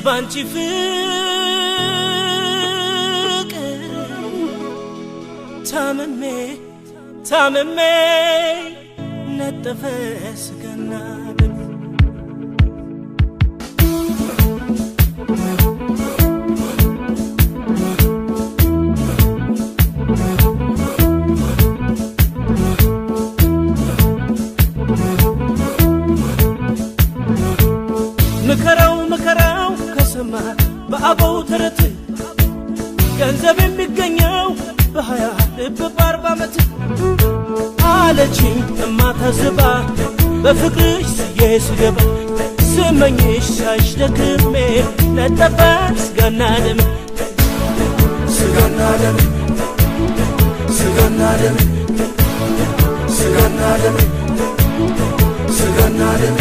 ባንቺ ፍቅር ታምሜ ነጠፈ ስጋና ደም መከራው ከሰማ በአበው ተረት ገንዘብ የሚገኘው በሃያ ልብ በ40 ዓመት አለችኝ እማታዝባ በፍቅርሽ ስየስገባ ስመኝሽ ሳይሽ ደክሜ ነጠፈ ስጋና ደም ስጋና ደም ስጋና ደም ስጋና ደም ስጋና ደም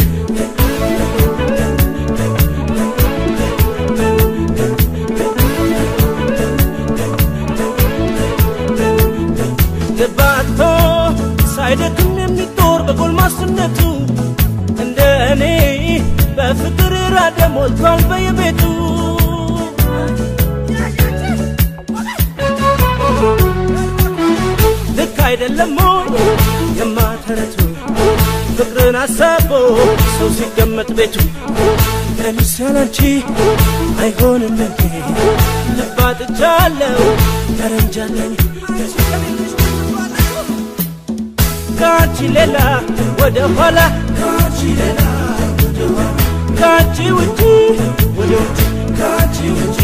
ልባቶ ሳይደክም የሚጦር በጎልማስነቱ እንደኔ በፍቅር ራደ ሞልቷል በየቤቱ ልክ አይደለም የማተረቱ ፍቅርን አሳቦ ሰው ሲገመት ቤቱ ለምሳላንቺ አይሆንም እንዴ ልባጥቻለሁ ተረንጃለኝ ካንቺ ሌላ ወደ ኋላ ካንቺ ሌላ ወደ ኋላ ካንቺ ውጪ ወደ ውጪ ካንቺ ውጪ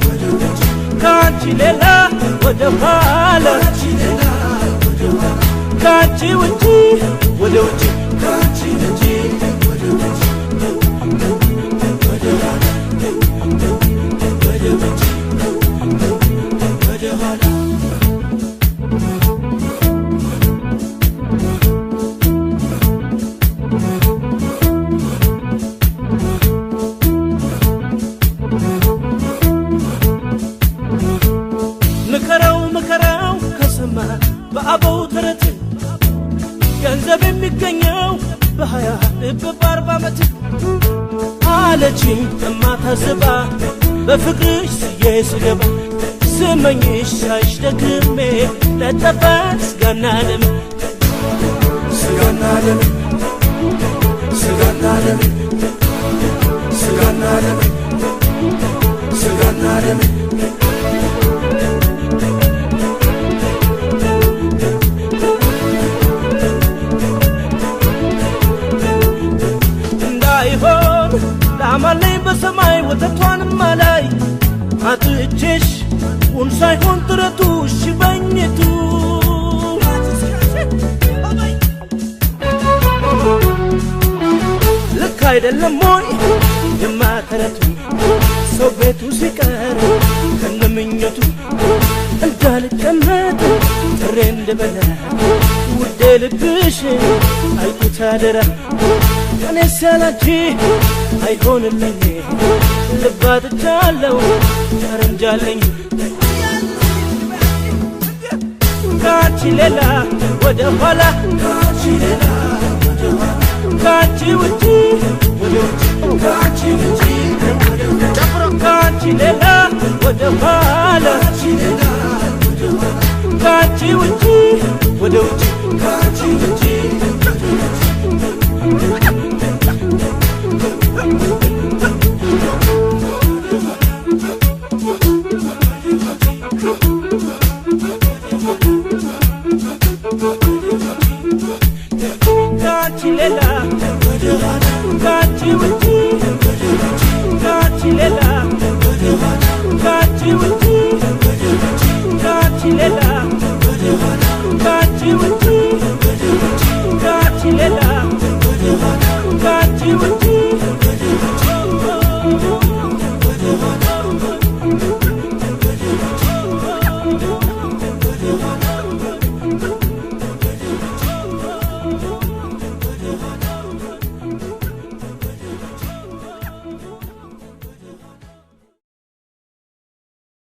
ወደ ውጪ ካንቺ ሌላ ወደ ኋላ ካንቺ ሌላ ወደ ኋላ ካንቺ ውጪ ወደ ውጪ ካንቺ ውጪ ወደ ውጪ ወደ ኋላ ወደ ውጪ ወደ ኋላ መከራው ከሰማ በአበው ተረት ገንዘብ የሚገኘው በሃያ ልብ በ40 ዓመት አለችኝ እማታዝባ በፍቅርሽ ስየስገባ ስመኝሽ ሳይሽ ደክሜ ነጠፈ ስጋና ደም ስጋና ደም ስጋና ደም ስጋና ደም ስጋና ደም ላማለኝ በሰማይ ወተቷንም አላይ አጥቼሽ ሁን ሳይሆን ጥረቱ ሽበኝቱ ልክ አይደለም የማተረቱ ሰው ቤቱ ሲቀር ከነምኞቱ እንዳልቀመጥ ጥሬ እንድበላ ውዴ ልብሽ አይኩት አደራ እኔ ሳላንቺ አይሆንልኝ ልባጥቻለሁ ተረንጃለኝ ካንቺ ሌላ ወደ ኋላ ካንቺ ሌላ ወደ ኋላ ካንቺ ውጪ ወደ ውጪ ካንቺ ውጪ ወደ ውጪ ካንቺ ሌላ ወደ ኋላ ካንቺ ሌላ ወደ ኋላ ካንቺ ውጪ ወደ ውጪ ካንቺ ውጪ ወደ ውጪ